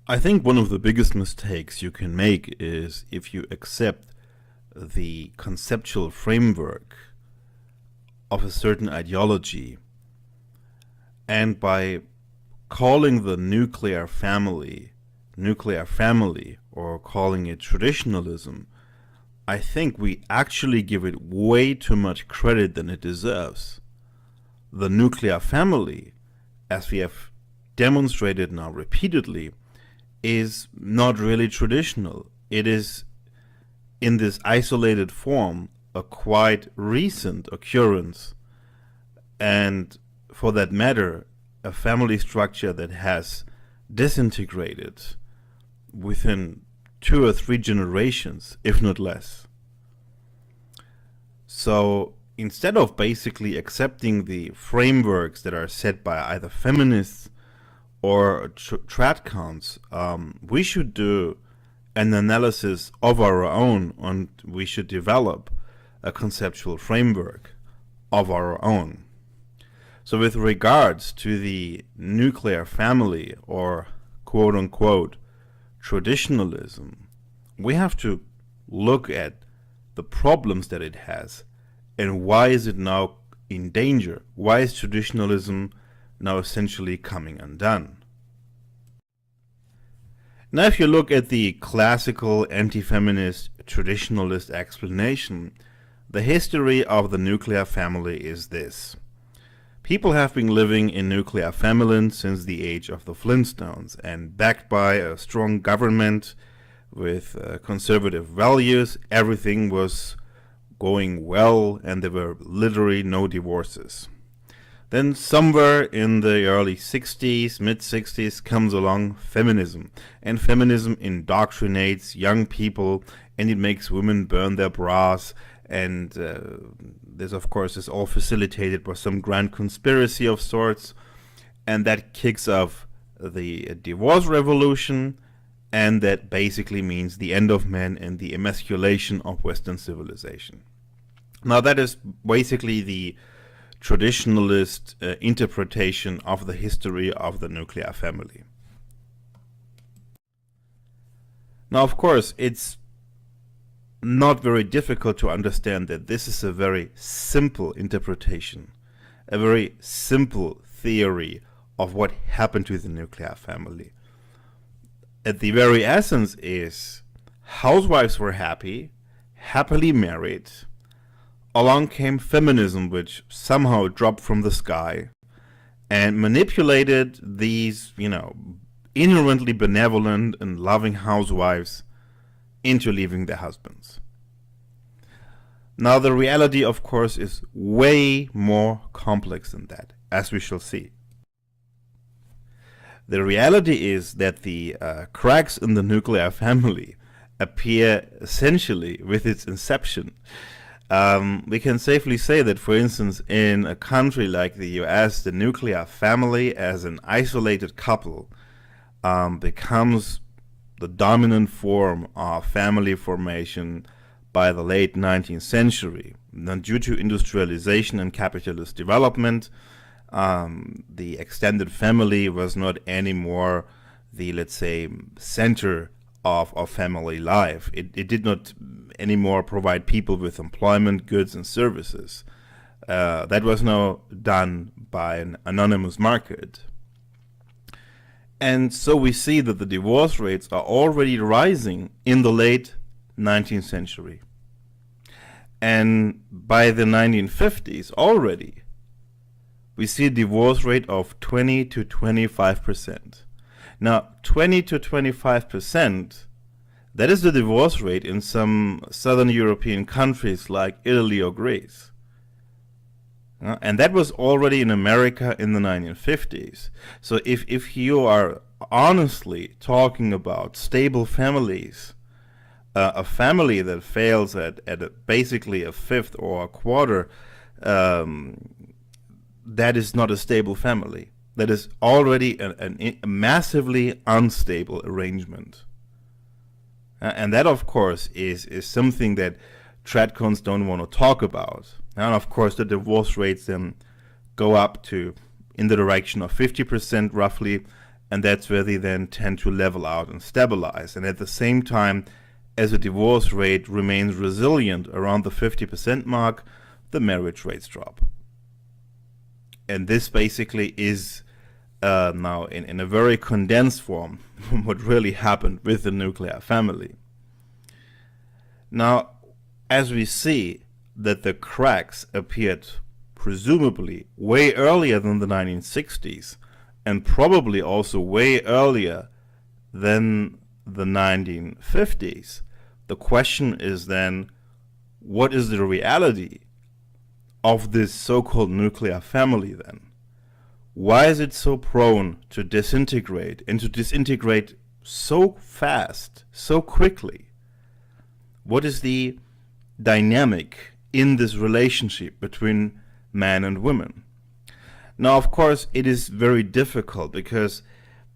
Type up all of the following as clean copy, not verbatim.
I think one of the biggest mistakes you can make is if you accept the conceptual framework of a certain ideology, and by calling the nuclear family, or calling it traditionalism, I think we actually give it way too much credit than it deserves. The nuclear family, as we have demonstrated now repeatedly, is not really traditional. It is, in this isolated form, a quite recent occurrence, and for that matter, a family structure that has disintegrated within 2 or 3 generations, if not less. So instead of basically accepting the frameworks that are set by either feminists or tradcons, we should do an analysis of our own, and we should develop a conceptual framework of our own. So with regards to the nuclear family, or quote-unquote traditionalism, we have to look at the problems that it has, and why is it now in danger? Why is traditionalism now essentially coming undone? Now, if you look at the classical anti-feminist traditionalist explanation, the history of the nuclear family is this. People have been living in nuclear families since the age of the Flintstones, and backed by a strong government with conservative values, everything was going well and there were literally no divorces. Then somewhere in the early 60s, mid-60s, comes along feminism. And feminism indoctrinates young people, and it makes women burn their bras. And this, of course, is all facilitated by some grand conspiracy of sorts. And that kicks off the divorce revolution. And that basically means the end of men and the emasculation of Western civilization. Now, that is basically the traditionalist interpretation of the history of the nuclear family. Now, of course, it's not very difficult to understand that this is a very simple interpretation, a very simple theory of what happened to the nuclear family. At the very essence is, housewives were happily married. Along came feminism, which somehow dropped from the sky and manipulated these, inherently benevolent and loving housewives into leaving their husbands. Now, the reality, of course, is way more complex than that, as we shall see. The reality is that the cracks in the nuclear family appear essentially with its inception. We can safely say that, for instance, in a country like the US, the nuclear family as an isolated couple becomes the dominant form of family formation by the late 19th century. Then, due to industrialization and capitalist development, the extended family was not anymore the, let's say, center of family life. It did not anymore provide people with employment, goods, and services. That was now done by an anonymous market. And so we see that the divorce rates are already rising in the late 19th century. And by the 1950s already, we see a divorce rate of 20 to 25%. Now, 20 to 25%, that is the divorce rate in some southern European countries like Italy or Greece. And that was already in America in the 1950s. So if you are honestly talking about stable families, a family that fails at basically a fifth or a quarter, that is not a stable family. That is already a massively unstable arrangement. And that, of course, is something that tradcons don't want to talk about. And of course, the divorce rates then go up to in the direction of 50% roughly, and that's where they then tend to level out and stabilize. And at the same time, as the divorce rate remains resilient around the 50% mark, the marriage rates drop. And this basically is now in a very condensed form what really happened with the nuclear family. Now, as we see that the cracks appeared presumably way earlier than the 1960s, and probably also way earlier than the 1950s, the question is then, what is the reality of this so-called nuclear family then? Why is it so prone to disintegrate, and to disintegrate so fast, so quickly? What is the dynamic in this relationship between man and women? Now, of course, it is very difficult because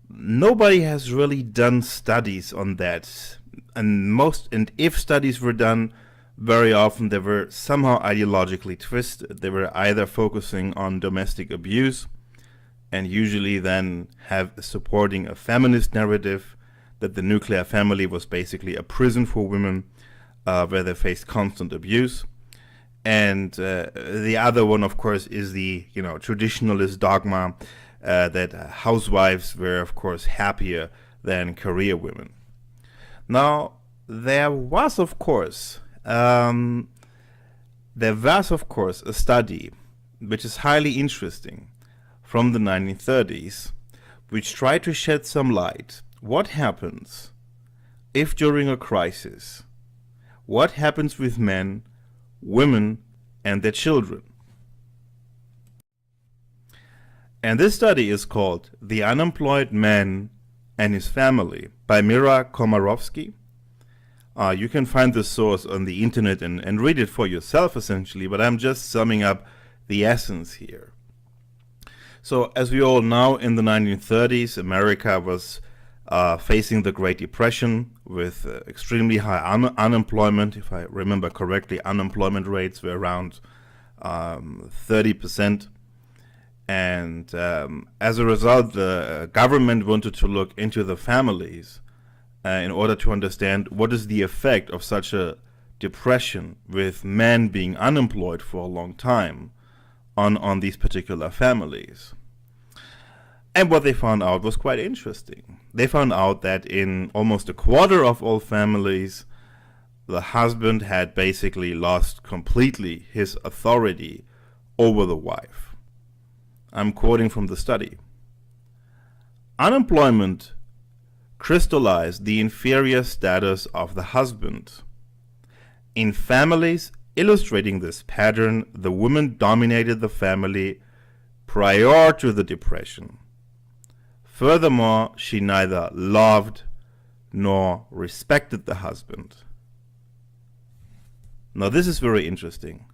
nobody has really done studies on that. And if studies were done, very often they were somehow ideologically twisted. They were either focusing on domestic abuse, and usually then supporting a feminist narrative that the nuclear family was basically a prison for women where they faced constant abuse. And the other one, of course, is the traditionalist dogma that housewives were, of course, happier than career women. Now, there was, of course, a study which is highly interesting from the 1930s, which tried to shed some light. What happens if during a crisis? What happens with men, women, and their children? And this study is called The Unemployed Man and His Family by Mira Komarovsky. You can find the source on the internet and read it for yourself, essentially, but I'm just summing up the essence here. So, as we all know, in the 1930s, America was facing the Great Depression with extremely high unemployment. If I remember correctly, unemployment rates were around 30%. And as a result, the government wanted to look into the families in order to understand what is the effect of such a depression with men being unemployed for a long time on these particular families. And what they found out was quite interesting. They found out that in almost a quarter of all families, the husband had basically lost completely his authority over the wife. I'm quoting from the study. Unemployment crystallized the inferior status of the husband. In families illustrating this pattern, the woman dominated the family prior to the depression. Furthermore, she neither loved nor respected the husband. Now, this is very interesting.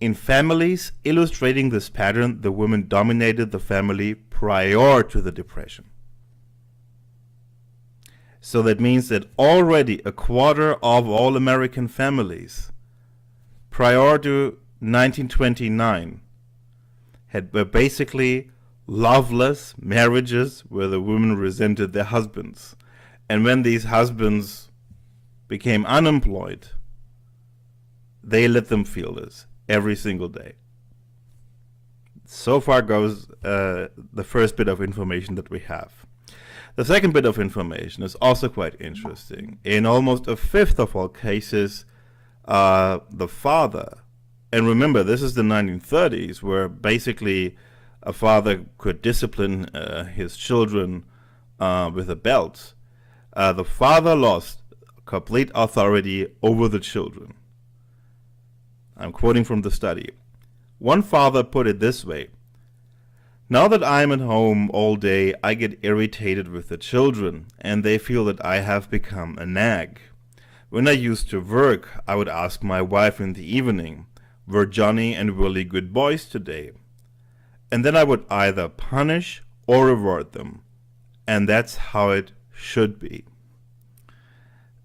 In families illustrating this pattern, the woman dominated the family prior to the depression. So that means that already a quarter of all American families prior to 1929 were basically loveless marriages where the women resented their husbands. And when these husbands became unemployed, they let them feel this every single day. So far goes the first bit of information that we have. The second bit of information is also quite interesting. In almost a fifth of all cases, the father, and remember this is the 1930s where basically a father could discipline his children with a belt. The father lost complete authority over the children. I'm quoting from the study. One father put it this way: now that I'm at home all day, I get irritated with the children, and they feel that I have become a nag. When I used to work, I would ask my wife in the evening, were Johnny and Willie good boys today? And then I would either punish or reward them. And that's how it should be.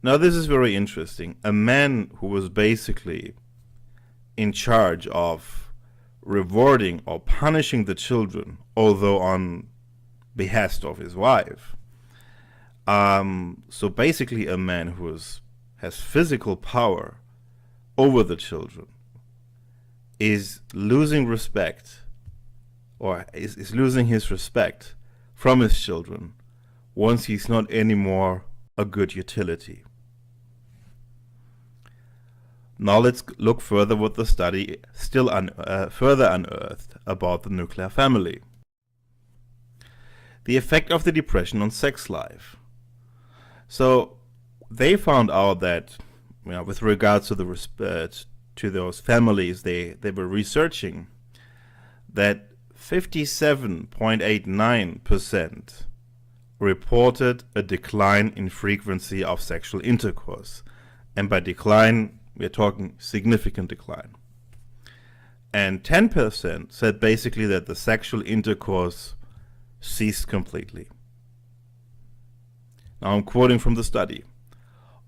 Now this is very interesting. A man who was basically in charge of rewarding or punishing the children, although on behest of his wife. So basically a man who has physical power over the children is losing respect, or is losing his respect from his children once he's not anymore a good utility. Now let's look further what the study still further unearthed about the nuclear family. The effect of the depression on sex life. So they found out that, with regards to to those families they were researching, that 57.89% reported a decline in frequency of sexual intercourse. And by decline, we're talking significant decline. And 10% said basically that the sexual intercourse ceased completely. Now I'm quoting from the study.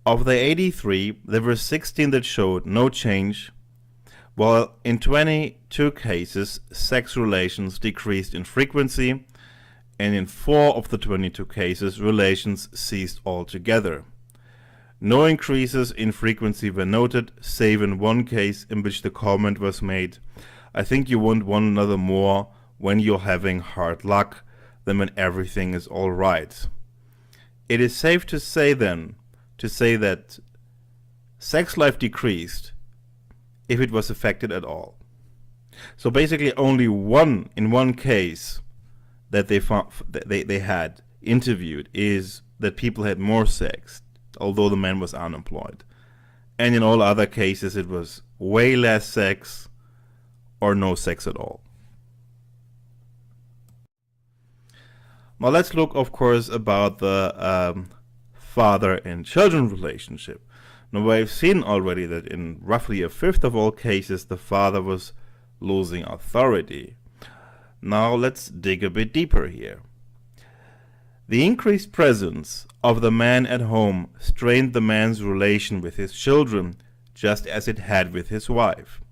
Of the 83, there were 16 that showed no change, while in 22 cases, sex relations decreased in frequency, and in 4 of the 22 cases, relations ceased altogether. No increases in frequency were noted, save in one case in which the comment was made, "I think you want one another more when you're having hard luck than when everything is all right." It is safe to say then, that sex life decreased if it was affected at all. So basically only in one case that they found, they had interviewed, is that people had more sex, although the man was unemployed. And in all other cases it was way less sex or no sex at all. Now let's look, of course, about the father and children relationship. Now we've seen already that in roughly a fifth of all cases the father was losing authority. Now let's dig a bit deeper here. The increased presence of the man at home strained the man's relation with his children, just as it had with his wife.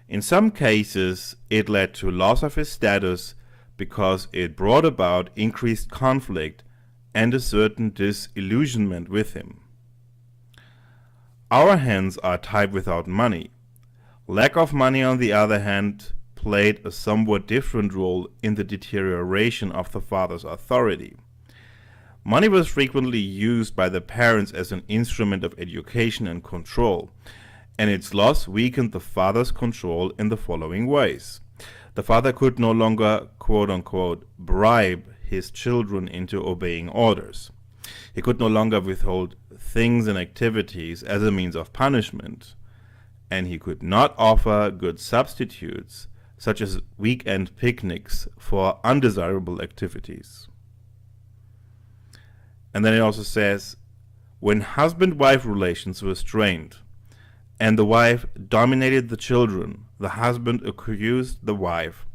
In some cases, it led to loss of his status because it brought about increased conflict and a certain disillusionment with him. Our hands are tied without money. Lack of money, on the other hand, played a somewhat different role in the deterioration of the father's authority. Money was frequently used by the parents as an instrument of education and control, and its loss weakened the father's control in the following ways. The father could no longer, quote-unquote, bribe his children into obeying orders. He could no longer withhold things and activities as a means of punishment, and he could not offer good substitutes, such as weekend picnics, for undesirable activities. And then it also says, when husband-wife relations were strained, and the wife dominated the children, the husband accused the wife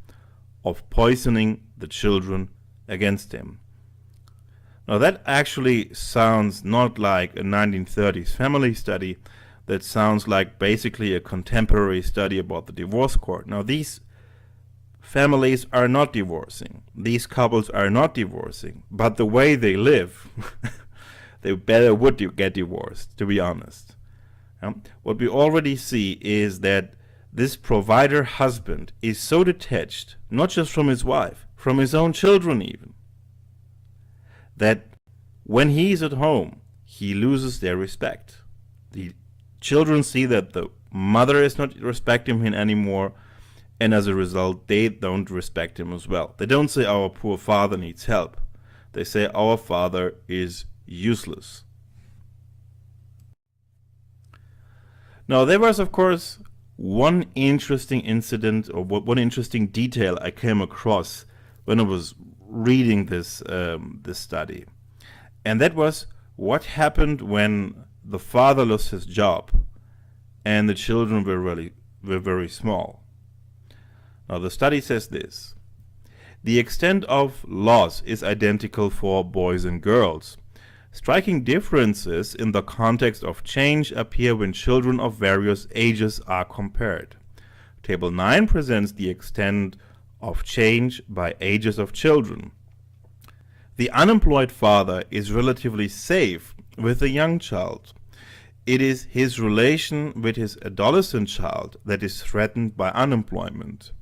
of poisoning the children against him. Now that actually sounds not like a 1930s family study. That sounds like basically a contemporary study about the divorce court. Now these families are not divorcing. These couples are not divorcing. But the way they live, they better would get divorced, to be honest. What we already see is that this provider husband is so detached, not just from his wife, from his own children even, that when he's at home, he loses their respect. The children see that the mother is not respecting him anymore, and as a result, they don't respect him as well. They don't say, our poor father needs help. They say, our father is useless. Now, there was, of course, one interesting incident, or one interesting detail I came across when I was reading this study. And that was what happened when the father lost his job and the children were very small. Now, the study says this: the extent of loss is identical for boys and girls. Striking differences in the context of change appear when children of various ages are compared. Table 9 presents the extent of change by ages of children. The unemployed father is relatively safe with a young child. It is his relation with his adolescent child that is threatened by unemployment.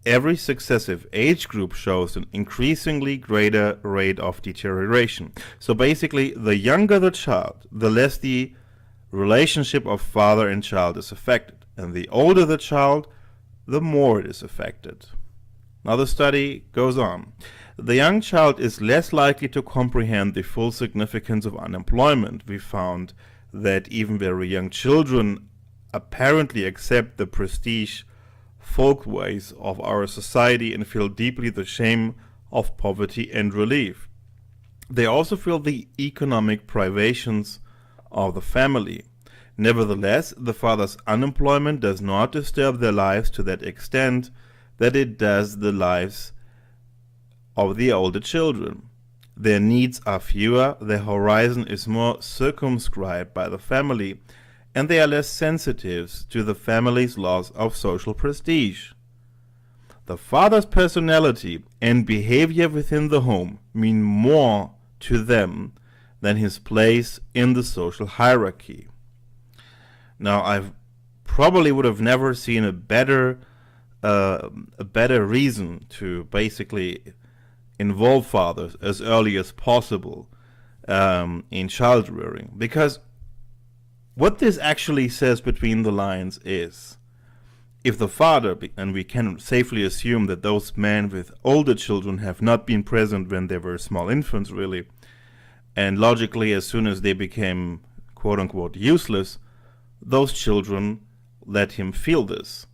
Every successive age group shows an increasingly greater rate of deterioration. So basically, the younger the child, the less the relationship of father and child is affected. And the older the child, the more it is affected. Now the study goes on. The young child is less likely to comprehend the full significance of unemployment. We found that even very young children apparently accept the prestige folkways of our society and feel deeply the shame of poverty and relief. They also feel the economic privations of the family. Nevertheless, the father's unemployment does not disturb their lives to that extent that it does the lives of the older children. Their needs are fewer, their horizon is more circumscribed by the family, and they are less sensitive to the family's loss of social prestige. The father's personality and behavior within the home mean more to them than his place in the social hierarchy. Now, I probably would have never seen a better reason to basically involve fathers as early as possible in child rearing, because what this actually says between the lines is, if the father, and we can safely assume that those men with older children have not been present when they were small infants really, and logically as soon as they became quote-unquote useless, those children let him feel this.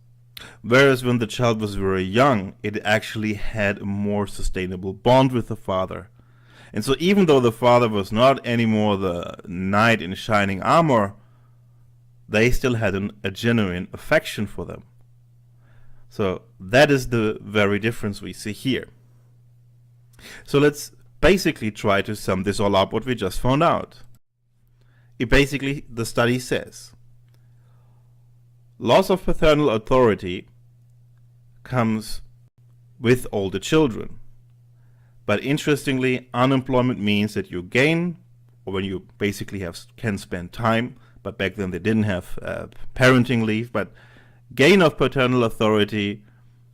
Whereas when the child was very young, it actually had a more sustainable bond with the father. And so even though the father was not anymore the knight in shining armor, they still had a genuine affection for them. So that is the very difference we see here. So let's basically try to sum this all up, what we just found out. The study says, loss of paternal authority comes with older children. But interestingly, unemployment means that you gain, or when you basically can spend time, but back then they didn't have parenting leave, but gain of paternal authority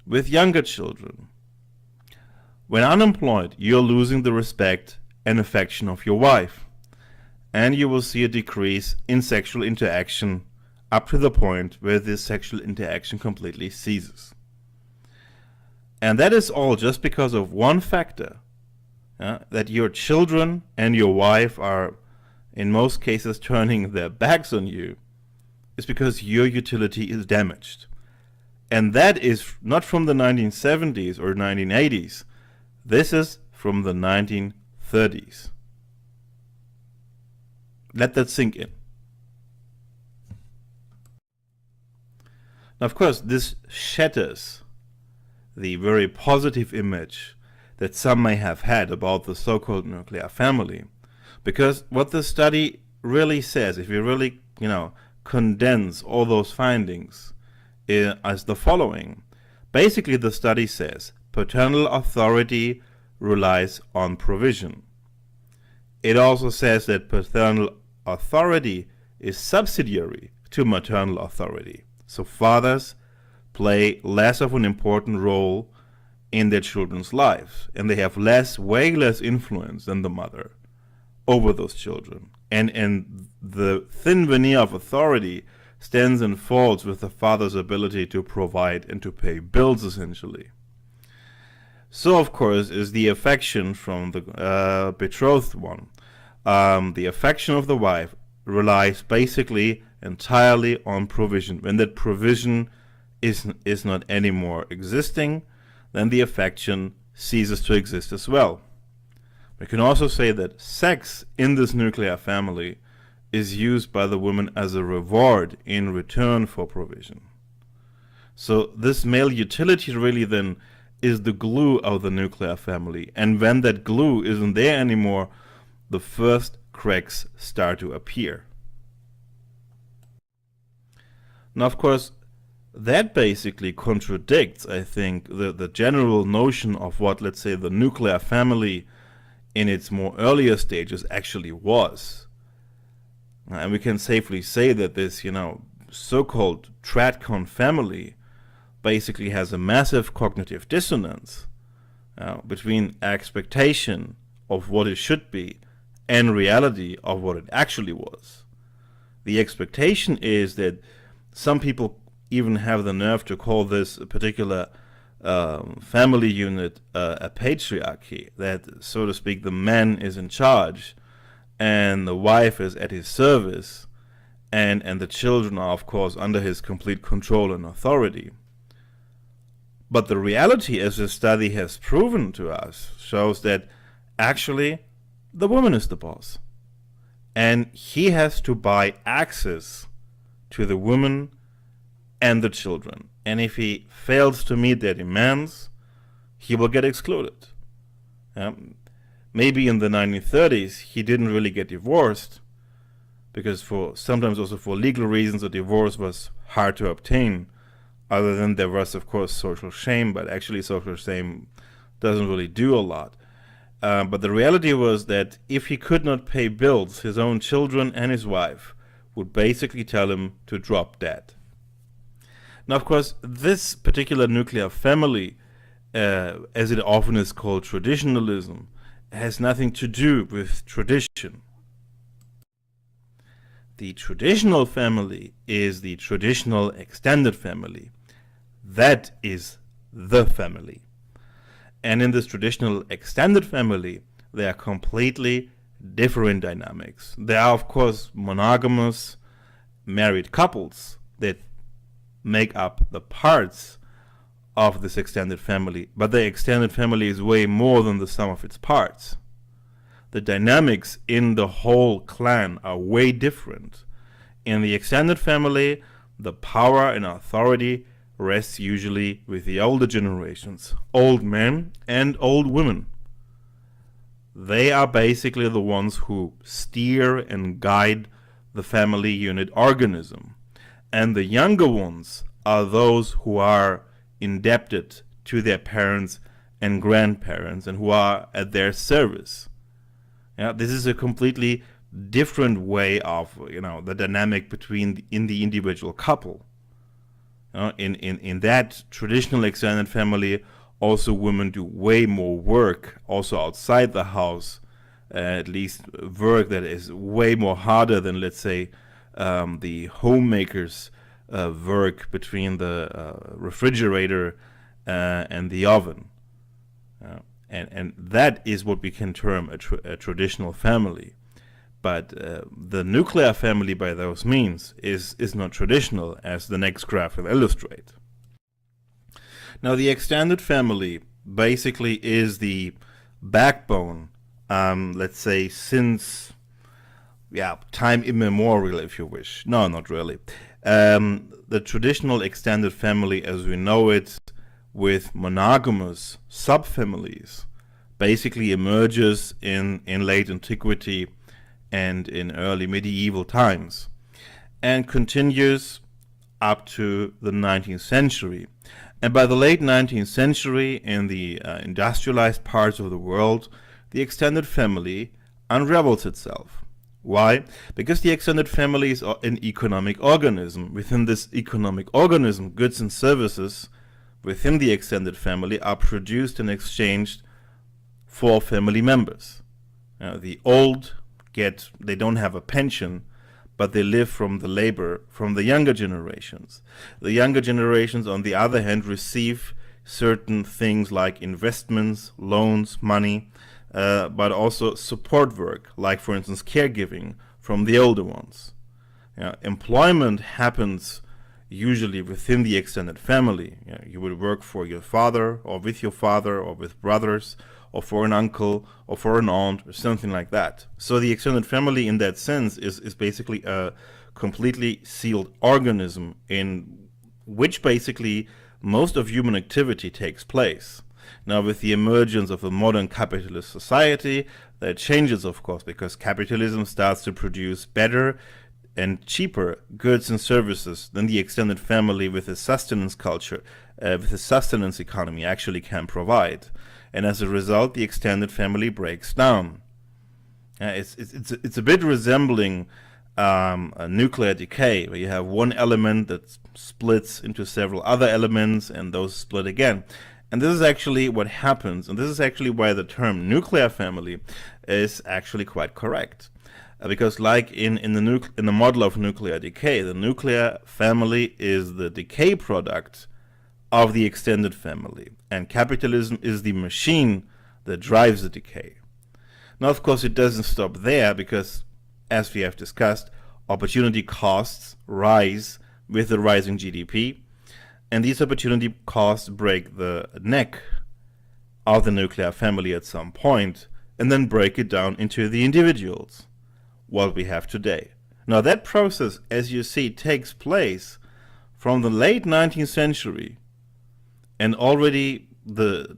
with younger children. When unemployed, you're losing the respect and affection of your wife, and you will see a decrease in sexual interaction up to the point where this sexual interaction completely ceases. And that is all just because of one factor, that your children and your wife are in most cases turning their backs on you, is because your utility is damaged. And that is not from the 1970s or 1980s. This is from the 1930s. Let that sink in. Now, of course, this shatters the very positive image that some may have had about the so-called nuclear family. Because what the study really says, if you really, condense all those findings, as the following. Basically, the study says paternal authority relies on provision. It also says that paternal authority is subsidiary to maternal authority. So fathers play less of an important role in their children's lives, and they have way less influence than the mother over those children. And the thin veneer of authority stands and falls with the father's ability to provide and to pay bills, essentially. So, of course, is the affection from the betrothed one. The affection of the wife relies basically entirely on provision. When that provision is not anymore existing, then the affection ceases to exist as well. We can also say that sex in this nuclear family is used by the woman as a reward in return for provision. So this male utility really then is the glue of the nuclear family. And when that glue isn't there anymore, the first cracks start to appear. Now, of course, that basically contradicts, I think, the general notion of what, let's say, the nuclear family in its more earlier stages actually was. And we can safely say that this, so-called Tradcon family basically has a massive cognitive dissonance between expectation of what it should be and reality of what it actually was. The expectation is that some people even have the nerve to call this particular family unit a patriarchy, that, so to speak, the man is in charge and the wife is at his service, and the children are, of course, under his complete control and authority. But the reality, as this study has proven to us, shows that actually the woman is the boss. And he has to buy access to the woman and the children. And if he fails to meet their demands, he will get excluded. Maybe in the 1930s he didn't really get divorced, because sometimes also for legal reasons a divorce was hard to obtain. Other than there was, of course, social shame, but actually social shame doesn't really do a lot. But the reality was that if he could not pay bills, his own children and his wife would basically tell him to drop dead. Now, of course, this particular nuclear family, as it often is called traditionalism, has nothing to do with tradition. The traditional family is the traditional extended family. That is the family. And in this traditional extended family, there are completely different dynamics. There are, of course, monogamous married couples that make up the parts of this extended family, but the extended family is way more than the sum of its parts. The dynamics in the whole clan are way different. In the extended family, the power and authority rests usually with the older generations, old men and old women. They are basically the ones who steer and guide the family unit organism. And the younger ones are those who are indebted to their parents and grandparents and who are at their service. This is a completely different way of the dynamic in the individual couple. In that traditional extended family, also women do way more work, also outside the house, at least work that is way more harder than, let's say, the homemaker's work between the refrigerator and the oven. And that is what we can term a traditional family. But the nuclear family, by those means, is not traditional, as the next graph will illustrate. Now, the extended family basically is the backbone, let's say, since time immemorial, if you wish. No, not really. The traditional extended family as we know it, with monogamous subfamilies, basically emerges in late antiquity and in early medieval times, and continues up to the 19th century. And by the late 19th century, in the industrialized parts of the world, the extended family unravels itself. Why? Because the extended family is an economic organism. Within this economic organism, goods and services within the extended family are produced and exchanged for family members. The old they don't have a pension, but they live from the labor from the younger generations. The younger generations, on the other hand, receive certain things like investments, loans, money, but also support work, like, for instance, caregiving from the older ones. Employment happens usually within the extended family. You would work for your father, or with your father, or with brothers, or for an uncle, or for an aunt, or something like that. So the extended family in that sense is basically a completely sealed organism in which basically most of human activity takes place. Now, with the emergence of a modern capitalist society, that changes, of course, because capitalism starts to produce better and cheaper goods and services than the extended family with a sustenance culture, with a sustenance economy actually can provide. and as a result, the extended family breaks down. It's a bit resembling a nuclear decay, where you have one element that splits into several other elements, and those split again. And this is actually what happens, and this is actually why the term nuclear family is actually quite correct. Because like in the model of nuclear decay, the nuclear family is the decay product of the extended family, and capitalism is the machine that drives the decay. Now, of course, it doesn't stop there, because, as we have discussed, opportunity costs rise with the rising GDP, and these opportunity costs break the neck of the nuclear family at some point, and then break it down into the individuals, what we have today. Now, that process, as you see, takes place from the late 19th century, and already the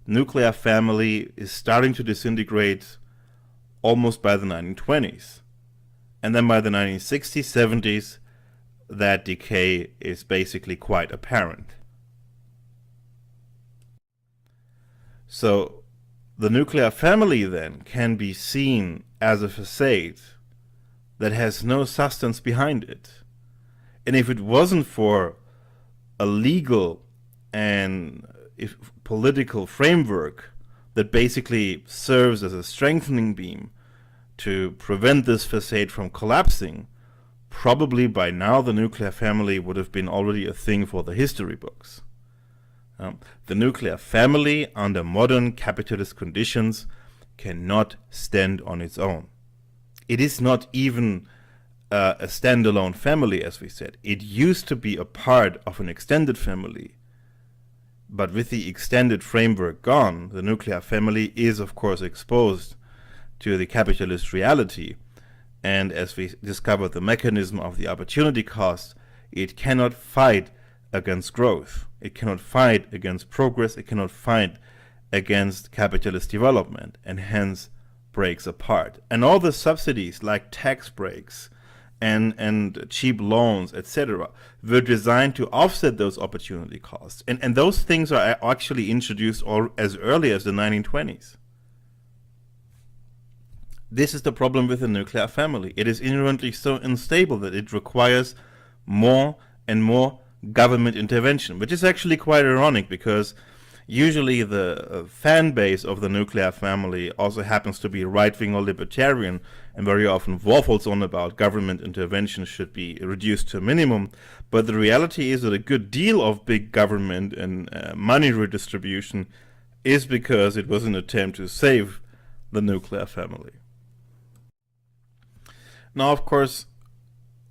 nuclear family is starting to disintegrate almost by the 1920s. And then by the 1960s, 70s, that decay is basically quite apparent. So the nuclear family then can be seen as a facade that has no substance behind it. And if it wasn't for a legal and political framework that basically serves as a strengthening beam to prevent this facade from collapsing, probably by now the nuclear family would have been already a thing for the history books. The nuclear family, under modern capitalist conditions, cannot stand on its own. It is not even a standalone family, as we said. It used to be a part of an extended family. But with the extended framework gone, the nuclear family is, of course, exposed to the capitalist reality. And as we discovered the mechanism of the opportunity cost, it cannot fight against growth. It cannot fight against progress. It cannot fight against capitalist development, and hence breaks apart. And all the subsidies, like tax breaks and cheap loans, etc., were designed to offset those opportunity costs. And those things are actually introduced as early as the 1920s. This is the problem with the nuclear family. It is inherently so unstable that it requires more and more government intervention, which is actually quite ironic, because usually the fan base of the nuclear family also happens to be right-wing or libertarian, and very often waffles on about government intervention should be reduced to a minimum. But the reality is that a good deal of big government and money redistribution is because it was an attempt to save the nuclear family. Now, of course,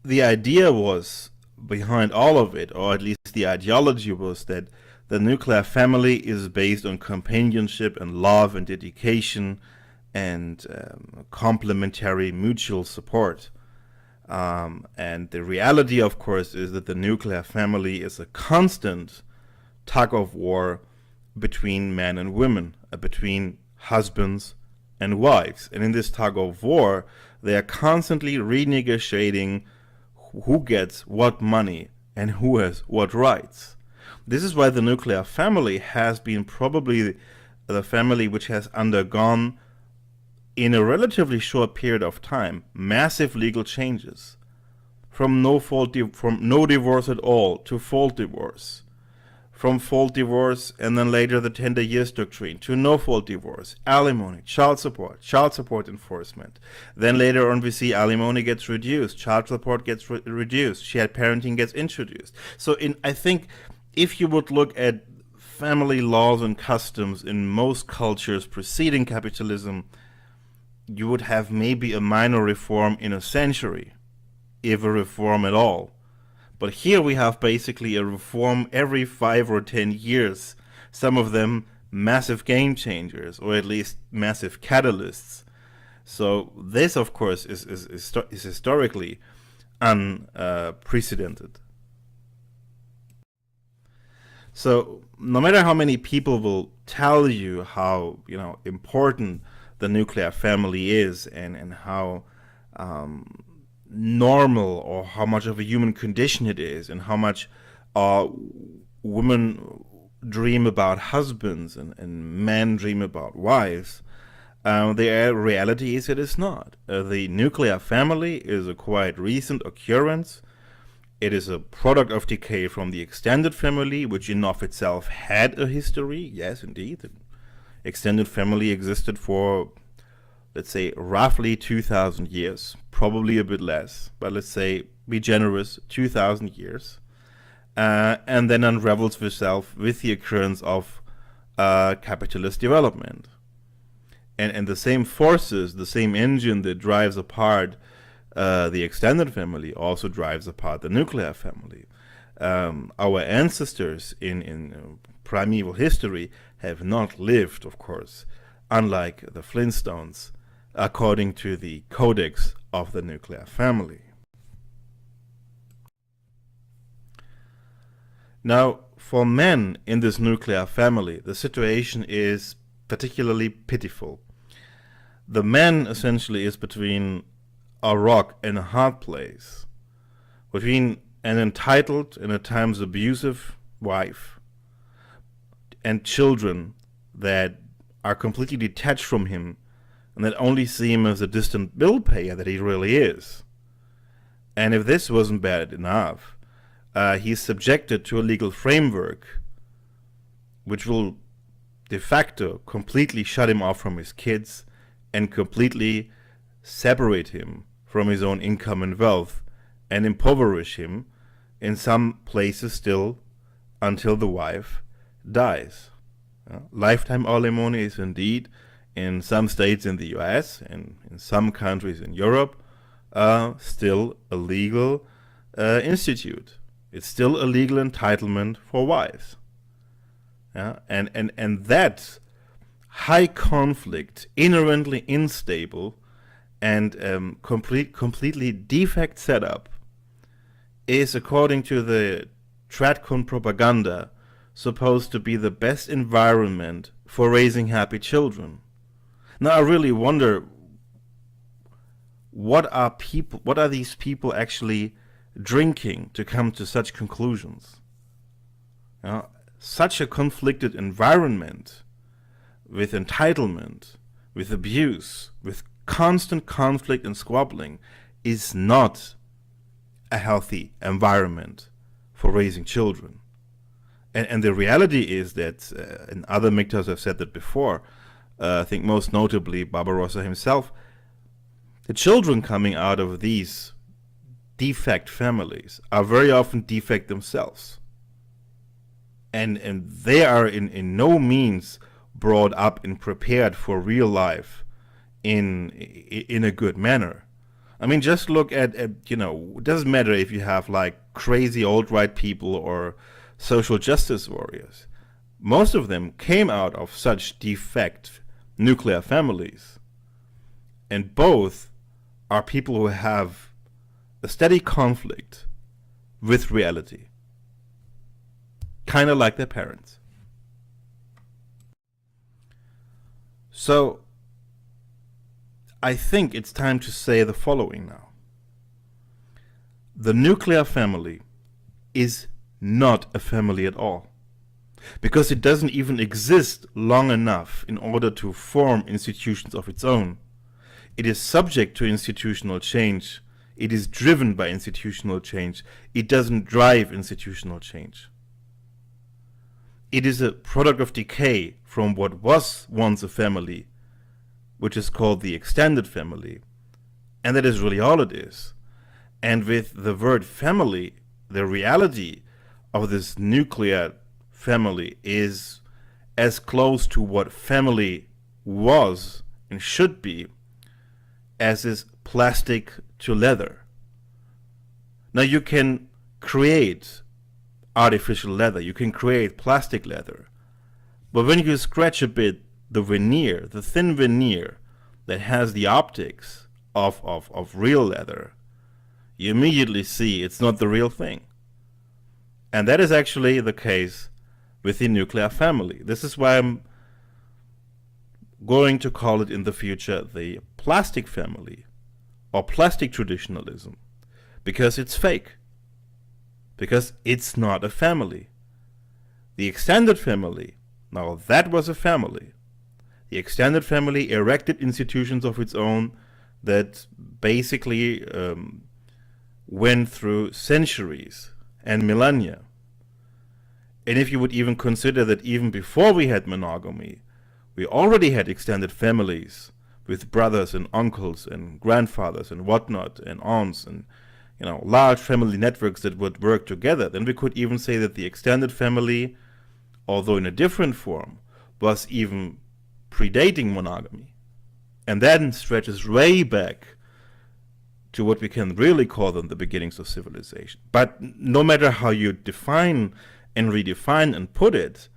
the idea was behind all of it, or at least the ideology was, that the nuclear family is based on companionship and love and dedication and complementary mutual support. And the reality, of course, is that the nuclear family is a constant tug of war between men and women, between husbands and wives. And in this tug of war, they are constantly renegotiating who gets what money and who has what rights. This is why the nuclear family has been probably the family which has undergone, in a relatively short period of time, massive legal changes. From no divorce at all to fault divorce. From fault divorce and then later the tender years doctrine to no fault divorce, alimony, child support enforcement. Then later on we see alimony gets reduced, child support gets reduced, shared parenting gets introduced. So I think if you would look at family laws and customs in most cultures preceding capitalism, you would have maybe a minor reform in a century, if a reform at all. But here we have basically a reform every 5 or 10 years, some of them massive game changers, or at least massive catalysts. So this, of course, is historically unprecedented. So no matter how many people will tell you how important the nuclear family is, and how normal or how much of a human condition it is, and how much women dream about husbands and men dream about wives, the reality is it is not. The nuclear family is a quite recent occurrence. It is a product of decay from the extended family, which in of itself had a history. Yes, indeed. The extended family existed for, let's say, roughly 2,000 years, probably a bit less, but let's say, be generous, 2,000 years. And then unravels itself with the occurrence of capitalist development. And the same forces, the same engine that drives apart the extended family also drives apart the nuclear family. Our ancestors in primeval history have not lived, of course, unlike the Flintstones, according to the codex of the nuclear family. Now, for men in this nuclear family, the situation is particularly pitiful. The man essentially is between a rock and a hard place, between an entitled and at times abusive wife and children that are completely detached from him and that only see him as a distant bill payer that he really is. And if this wasn't bad enough, he's subjected to a legal framework which will de facto completely shut him off from his kids and completely separate him from his own income and wealth and impoverish him in some places still until the wife dies. Lifetime alimony is indeed, in some states in the US and in some countries in Europe, still a legal institute. It's still a legal entitlement for wives. And that high conflict, inherently unstable, and completely defect setup is, according to the Tradcon propaganda, supposed to be the best environment for raising happy children. Now I really wonder, what are these people actually drinking to come to such conclusions? Such a conflicted environment with entitlement, with abuse, with constant conflict and squabbling is not a healthy environment for raising children. And the reality is that, and other MGTOWs have said that before, I think most notably Barbarossa himself, the children coming out of these defect families are very often defect themselves. And they are in no means brought up and prepared for real life in a good manner. I mean, just look at it doesn't matter if you have like crazy alt-right people or social justice warriors. Most of them came out of such defect nuclear families. And both are people who have a steady conflict with reality. Kind of like their parents. So, I think it's time to say the following now. The nuclear family is not a family at all, because it doesn't even exist long enough in order to form institutions of its own. It is subject to institutional change. It is driven by institutional change. It doesn't drive institutional change. It is a product of decay from what was once a family, which is called the extended family. And that is really all it is. And with the word family, the reality of this nuclear family is as close to what family was and should be as is plastic to leather. Now you can create artificial leather, you can create plastic leather, but when you scratch a bit the veneer, the thin veneer that has the optics of real leather, you immediately see it's not the real thing. And that is actually the case with the nuclear family. This is why I'm going to call it in the future the plastic family or plastic traditionalism, because it's fake, because it's not a family. The extended family, now that was a family. The extended family erected institutions of its own that basically went through centuries and millennia. And if you would even consider that even before we had monogamy, we already had extended families with brothers and uncles and grandfathers and whatnot and aunts and large family networks that would work together, then we could even say that the extended family, although in a different form, was even predating monogamy. And then stretches way back to what we can really call them the beginnings of civilization. But no matter how you define and redefine and put it,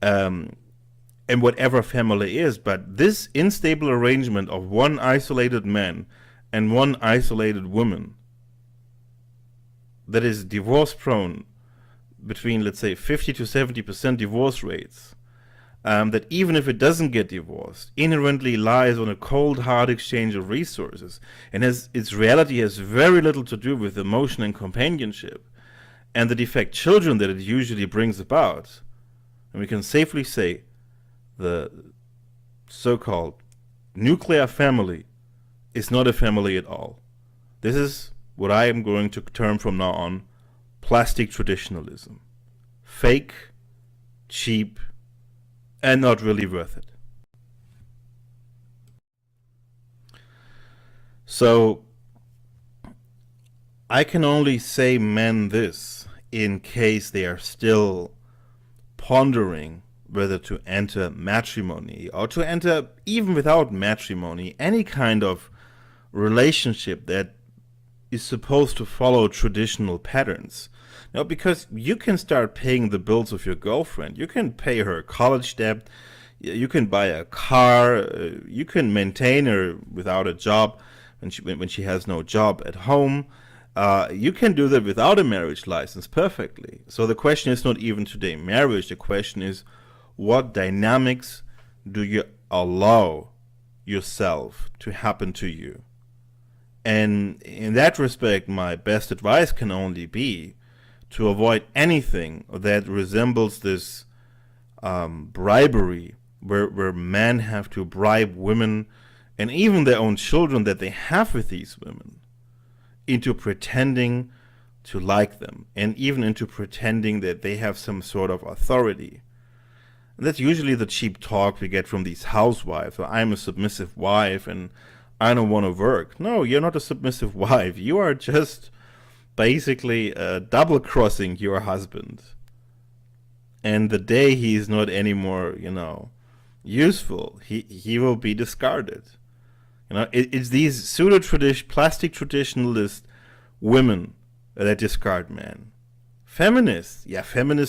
and whatever family is, but this unstable arrangement of one isolated man and one isolated woman that is divorce prone, between, let's say, 50 to 70% divorce rates, that even if it doesn't get divorced, inherently lies on a cold, hard exchange of resources, and its reality has very little to do with emotion and companionship, and the defect children that it usually brings about. And we can safely say the so-called nuclear family is not a family at all. This is what I am going to term from now on plastic traditionalism. Fake, cheap, and not really worth it. So I can only say men this in case they are still pondering whether to enter matrimony or to enter, even without matrimony, any kind of relationship that is supposed to follow traditional patterns. Now, because you can start paying the bills of your girlfriend, you can pay her college debt, you can buy a car, you can maintain her without a job when she has no job at home. You can do that without a marriage license perfectly. So the question is not even today marriage. The question is, what dynamics do you allow yourself to happen to you? And in that respect, my best advice can only be to avoid anything that resembles this bribery, where men have to bribe women and even their own children that they have with these women into pretending to like them, and even into pretending that they have some sort of authority. And that's usually the cheap talk we get from these housewives. I'm a submissive wife and I don't want to work. No, you're not a submissive wife. You are just basically double-crossing your husband. And the day he is not anymore, useful, he will be discarded. It's these plastic traditionalist women that discard men. Feminists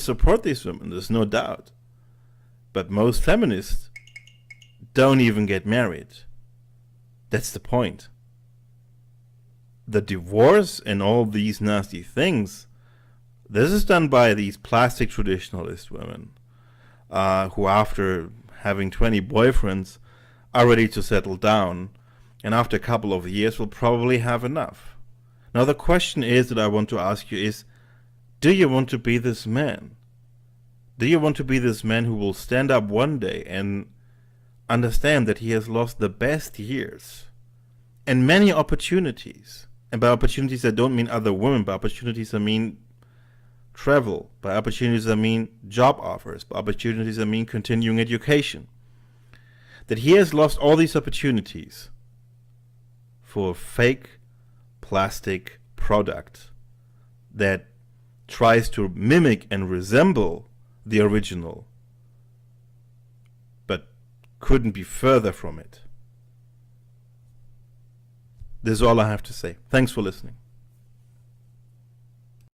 support these women, there's no doubt. But most feminists don't even get married. That's the point. The divorce and all these nasty things, this is done by these plastic traditionalist women who, after having 20 boyfriends, are ready to settle down, and after a couple of years will probably have enough. Now the question is that I want to ask you is, do you want to be this man? Do you want to be this man who will stand up one day and understand that he has lost the best years and many opportunities? And by opportunities I don't mean other women, by opportunities I mean travel, by opportunities I mean job offers, by opportunities I mean continuing education. That he has lost all these opportunities for a fake plastic product that tries to mimic and resemble the original, but couldn't be further from it. This is all I have to say. Thanks for listening.